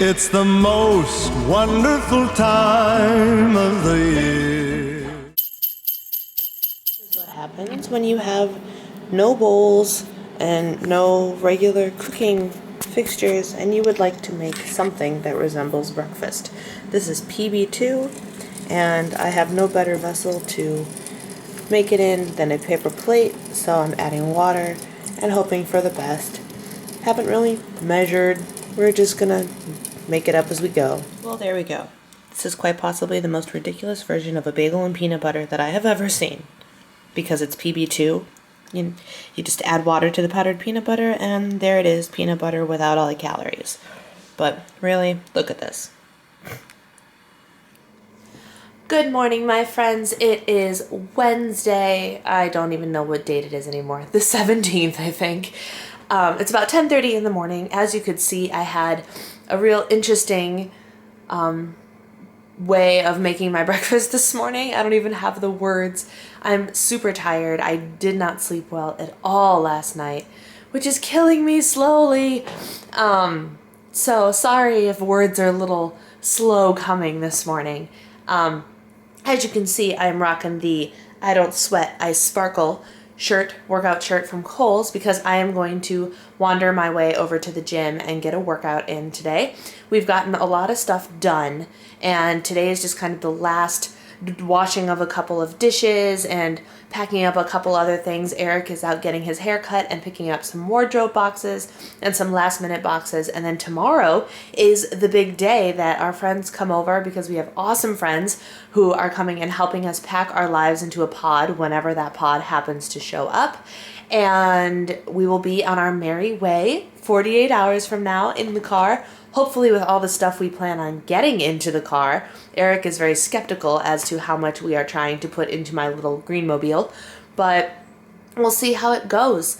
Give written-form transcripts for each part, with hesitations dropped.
It's the most wonderful time of the year. This is what happens when you have no bowls and no regular cooking fixtures and you would like to make something that resembles breakfast. This is PB2 and I have no better vessel to make it in than a paper plate, so I'm adding water and hoping for the best. Haven't really measured, we're just gonna make it up as we go. Well, there we go. This is quite possibly the most ridiculous version of a bagel and peanut butter that I have ever seen. Because it's PB2, you just add water to the powdered peanut butter and there it is, peanut butter without all the calories. But really, look at this. Good morning, my friends. It is Wednesday. I don't even know what date it is anymore. The 17th, I think. It's about 10:30 in the morning. As you could see, I had a real interesting way of making my breakfast this morning. I don't even have the words. I'm super tired. I did not sleep well at all last night, which is killing me slowly. So sorry if words are a little slow coming this morning. As you can see, I'm rocking the I Don't Sweat, I Sparkle shirt, workout shirt from Kohl's, because I am going to wander my way over to the gym and get a workout in today. We've gotten a lot of stuff done, and today is just kind of the last washing of a couple of dishes and packing up a couple other things. Eric is out getting his hair cut and picking up some wardrobe boxes and some last minute boxes. And then tomorrow is the big day that our friends come over, because we have awesome friends who are coming and helping us pack our lives into a pod whenever that pod happens to show up. And we will be on our merry way 48 hours from now in the car, hopefully with all the stuff we plan on getting into the car. Eric is very skeptical as to how much we are trying to put into my little Greenmobile, but we'll see how it goes.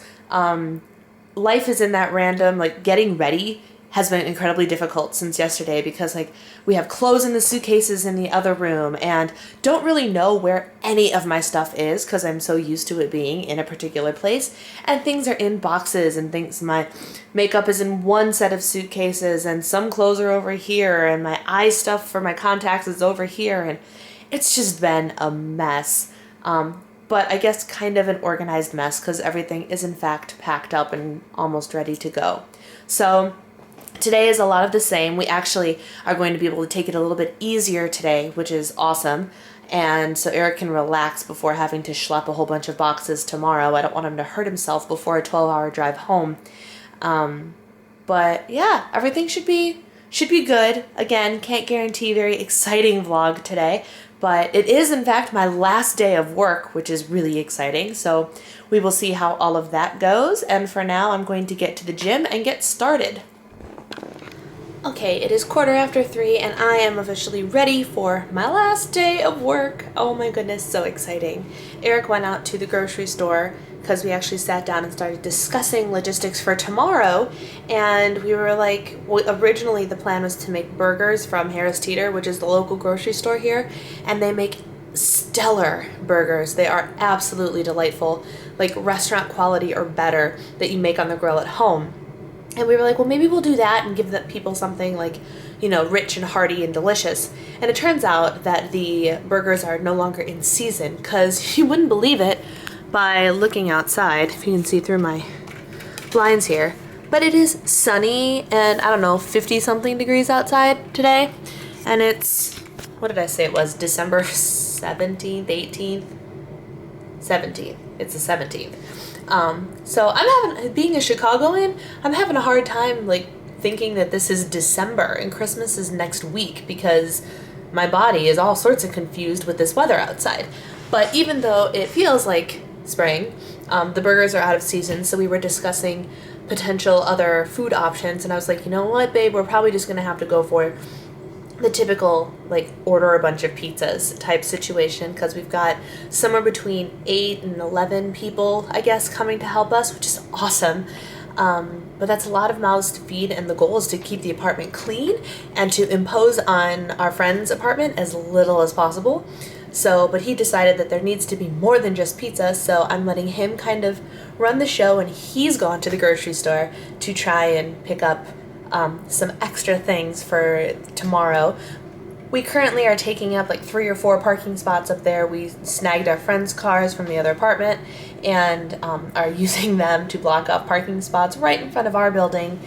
Life is in that random, like, getting ready has been incredibly difficult since yesterday, because like we have clothes in the suitcases in the other room and don't really know where any of my stuff is because I'm so used to it being in a particular place, and things are in boxes and things. My makeup is in one set of suitcases and some clothes are over here and my eye stuff for my contacts is over here, and it's just been a mess. But I guess kind of an organized mess, because everything is in fact packed up and almost ready to go. So today is a lot of the same. We actually are going to be able to take it a little bit easier today, which is awesome. And so Eric can relax before having to schlep a whole bunch of boxes tomorrow. I don't want him to hurt himself before a 12-hour drive home. But yeah, everything should be good. Again, can't guarantee very exciting vlog today, but it is in fact my last day of work, which is really exciting. So we will see how all of that goes. And for now, I'm going to get to the gym and get started. Okay, it is 3:15 and I am officially ready for my last day of work. Oh my goodness, so exciting. Eric went out to the grocery store because we actually sat down and started discussing logistics for tomorrow, and we were like, well, originally the plan was to make burgers from Harris Teeter, which is the local grocery store here, and they make stellar burgers. They are absolutely delightful, like restaurant quality or better, that you make on the grill at home. And we were like, well, maybe we'll do that and give the people something like, you know, rich and hearty and delicious. And it turns out that the burgers are no longer in season, because you wouldn't believe it by looking outside, if you can see through my blinds here. But it is sunny and, I don't know, 50-something degrees outside today. And it's, what did I say it was, December 17th, 18th? 17th. It's the 17th. So being a Chicagoan, I'm having a hard time like thinking that this is December and Christmas is next week, because my body is all sorts of confused with this weather outside. But even though it feels like spring, the burgers are out of season, so we were discussing potential other food options, and I was like, you know what, babe, we're probably just gonna have to go for the typical, like, order a bunch of pizzas type situation, because we've got somewhere between 8 and 11 people, I guess, coming to help us, which is awesome. But that's a lot of mouths to feed, and the goal is to keep the apartment clean and to impose on our friend's apartment as little as possible. So, but he decided that there needs to be more than just pizza, so I'm letting him kind of run the show, and he's gone to the grocery store to try and pick up some extra things for tomorrow. We currently are taking up like 3 or 4 parking spots up there. We snagged our friends' cars from the other apartment and are using them to block off parking spots right in front of our building,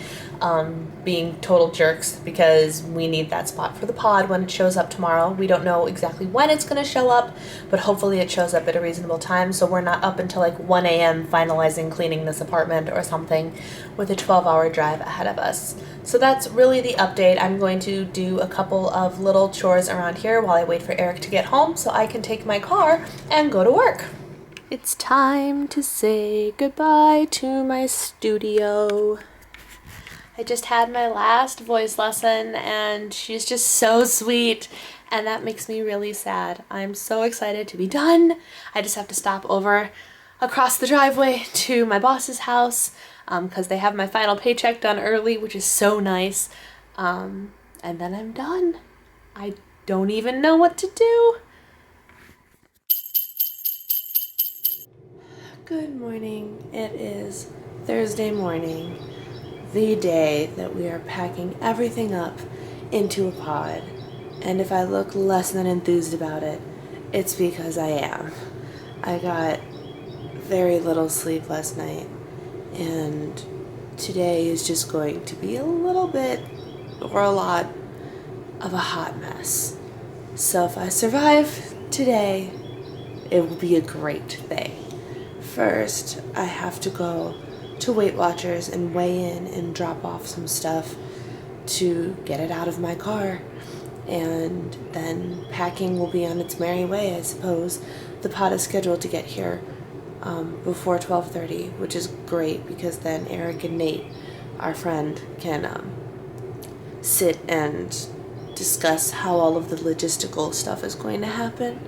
being total jerks because we need that spot for the pod when it shows up tomorrow. We don't know exactly when it's going to show up, but hopefully it shows up at a reasonable time so we're not up until like 1 a.m. finalizing cleaning this apartment or something with a 12-hour drive ahead of us. So that's really the update. I'm going to do a couple of little chores around here while I wait for Eric to get home so I can take my car and go to work. It's time to say goodbye to my studio. I just had my last voice lesson and she's just so sweet and that makes me really sad. I'm so excited to be done. I just have to stop over across the driveway to my boss's house because they have my final paycheck done early, which is so nice. And then I'm done. I don't even know what to do. Good morning. It is Thursday morning, the day that we are packing everything up into a pod. And if I look less than enthused about it, it's because I am. I got very little sleep last night, and today is just going to be a little bit or a lot of a hot mess. So if I survive today, it will be a great thing. First, I have to go to Weight Watchers and weigh in and drop off some stuff to get it out of my car. And then packing will be on its merry way, I suppose. The pod is scheduled to get here before 12:30, which is great because then Eric and Nate, our friend, can sit and discuss how all of the logistical stuff is going to happen,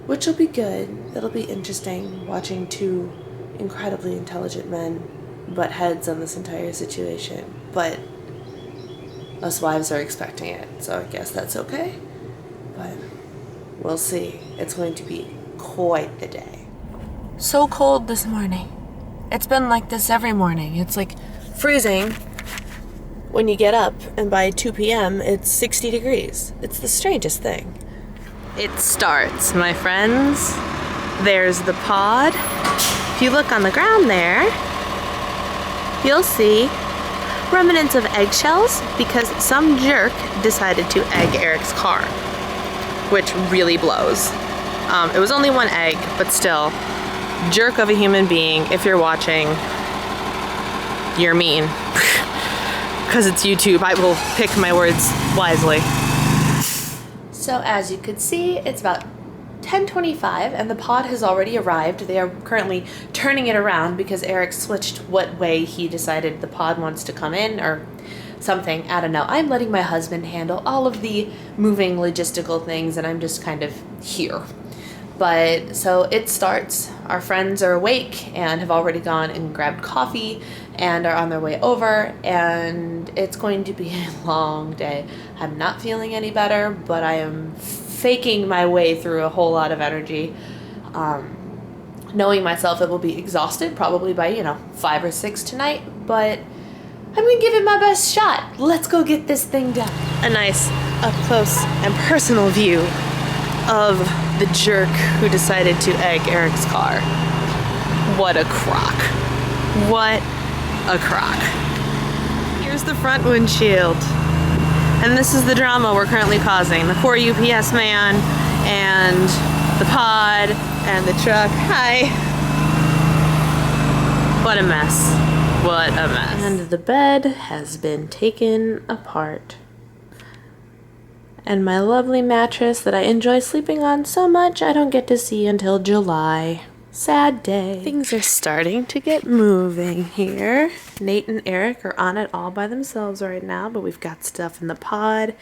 which will be good. It'll be interesting watching 2 incredibly intelligent men butt heads on this entire situation, but us wives are expecting it, so I guess that's okay. But we'll see. It's going to be quite the day. So cold this morning. It's been like this every morning. It's like freezing when you get up, and by 2 p.m. it's 60 degrees. It's the strangest thing. It starts, my friends. There's the pod. If you look on the ground there, you'll see remnants of eggshells because some jerk decided to egg Eric's car, which really blows. It was only 1 egg, but still, jerk of a human being. If you're watching, you're mean. Because it's YouTube, I will pick my words wisely. So as you could see, it's about 10:25 and the pod has already arrived. They are currently turning it around because Eric switched what way he decided the pod wants to come in or something. I don't know. I'm letting my husband handle all of the moving logistical things and I'm just kind of here. But so it starts. Our friends are awake and have already gone and grabbed coffee and are on their way over, and it's going to be a long day. I'm not feeling any better, but I am faking my way through a whole lot of energy. Knowing myself it will be exhausted probably by 5 or 6 tonight, but I'm gonna give it my best shot. Let's go get this thing done. A nice up close and personal view of the jerk who decided to egg Eric's car. What a crock. What a crock. Here's the front windshield. And this is the drama we're currently causing. The poor UPS man and the pod and the truck. Hi. What a mess. What a mess. And the bed has been taken apart. And my lovely mattress that I enjoy sleeping on so much I don't get to see until July. Sad day. Things are starting to get moving here. Nate and Eric are on it all by themselves right now, but we've got stuff in the pod.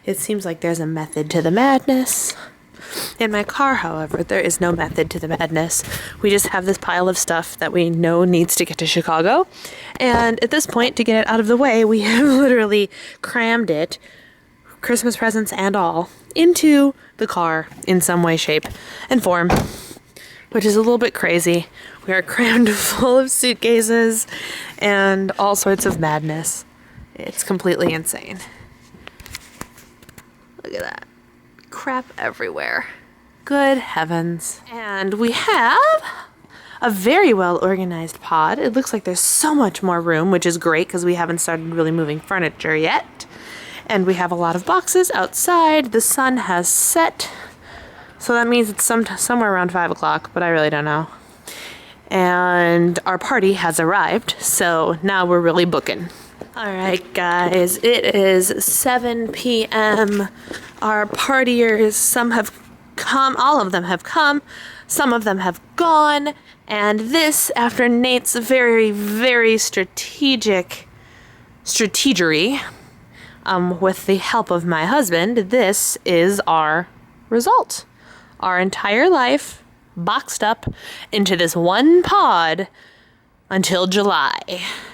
It seems like there's a method to the madness. In my car, however, there is no method to the madness. We just have this pile of stuff that we know needs to get to Chicago. And at this point, to get it out of the way, we have literally crammed it, Christmas presents and all, into the car in some way, shape, and form, which is a little bit crazy. We are crammed full of suitcases and all sorts of madness. It's completely insane. Look at that. Crap everywhere. Good heavens. And we have a very well organized pod. It looks like there's so much more room, which is great because we haven't started really moving furniture yet. And we have a lot of boxes outside. The sun has set. So that means it's somewhere around 5 o'clock, but I really don't know. And our party has arrived, so now we're really booking. All right, guys, it is 7 p.m. Our partiers, some have come, all of them have come, some of them have gone, and this, after Nate's very, very strategery, with the help of my husband, this is our result. Our entire life boxed up into this one pod until July.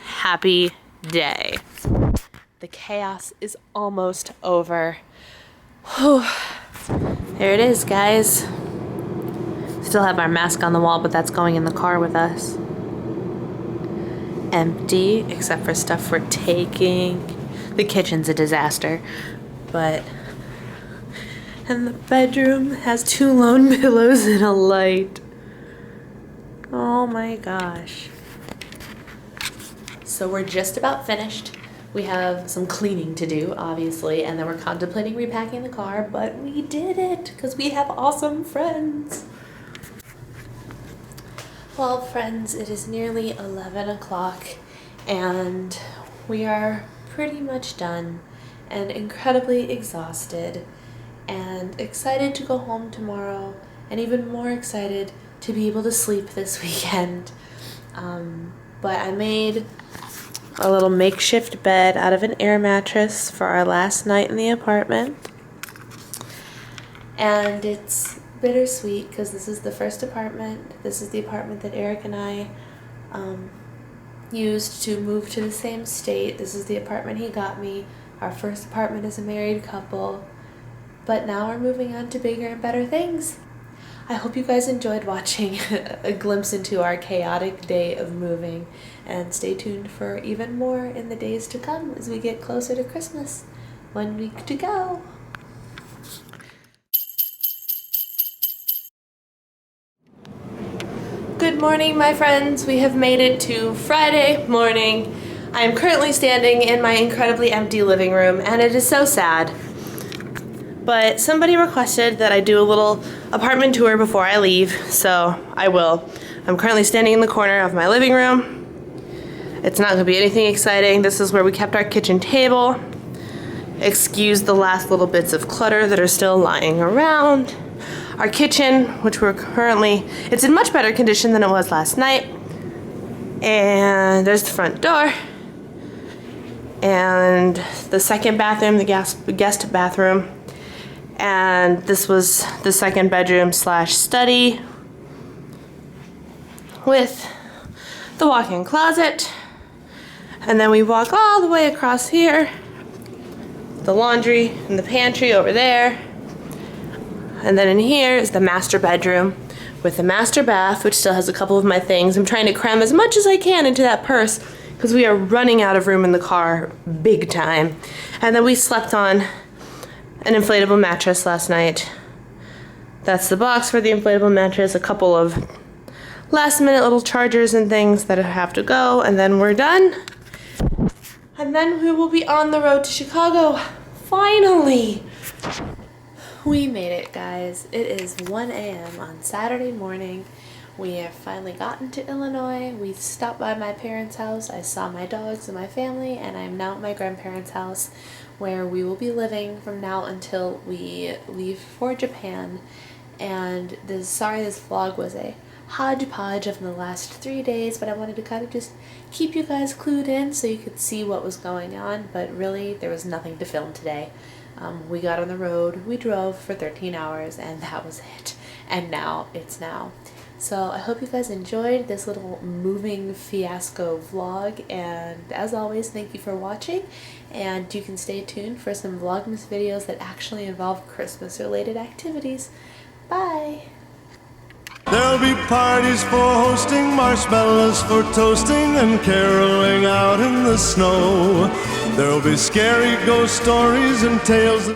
Happy day. The chaos is almost over. Whew. There it is, guys. Still have our mask on the wall, but that's going in the car with us. Empty, except for stuff we're taking. The kitchen's a disaster, but... And the bedroom has 2 lone pillows and a light. Oh my gosh. So we're just about finished. We have some cleaning to do, obviously, and then we're contemplating repacking the car, but we did it because we have awesome friends. Well, friends, it is nearly 11 o'clock and we are pretty much done and incredibly exhausted and excited to go home tomorrow and even more excited to be able to sleep this weekend. But I made a little makeshift bed out of an air mattress for our last night in the apartment. And it's bittersweet because this is the first apartment. This is the apartment that Eric and I used to move to the same state. This is the apartment he got me. Our first apartment as a married couple. But now we're moving on to bigger and better things. I hope you guys enjoyed watching a glimpse into our chaotic day of moving, and stay tuned for even more in the days to come as we get closer to Christmas. 1 week to go. Good morning, my friends. We have made it to Friday morning. I am currently standing in my incredibly empty living room, and it is so sad. But somebody requested that I do a little apartment tour before I leave, so I will. I'm currently standing in the corner of my living room. It's not going to be anything exciting. This is where we kept our kitchen table. Excuse the last little bits of clutter that are still lying around. Our kitchen, which we're currently, it's in much better condition than it was last night. And there's the front door. And the second bathroom, the guest bathroom. And this was the second bedroom / study with the walk-in closet. And then we walk all the way across here, the laundry and the pantry over there. And then in here is the master bedroom with the master bath, which still has a couple of my things. I'm trying to cram as much as I can into that purse because we are running out of room in the car big time. And then we slept on an inflatable mattress last night. That's the box for the inflatable mattress, a couple of last minute little chargers and things that have to go, and then we're done. And then we will be on the road to Chicago. Finally! We made it, guys. It is 1 a.m. on Saturday morning. We have finally gotten to Illinois. We stopped by my parents' house. I saw my dogs and my family, and I'm now at my grandparents' house, where we will be living from now until we leave for Japan. And sorry this vlog was a hodgepodge of the last 3 days, but I wanted to kind of just keep you guys clued in so you could see what was going on, but really there was nothing to film today. We got on the road, we drove for 13 hours, and that was it. And now it's now. So I hope you guys enjoyed this little moving fiasco vlog, and as always, thank you for watching, and you can stay tuned for some Vlogmas videos that actually involve Christmas related activities. Bye! There'll be parties for hosting, marshmallows for toasting, and caroling out in the snow. There'll be scary ghost stories and tales of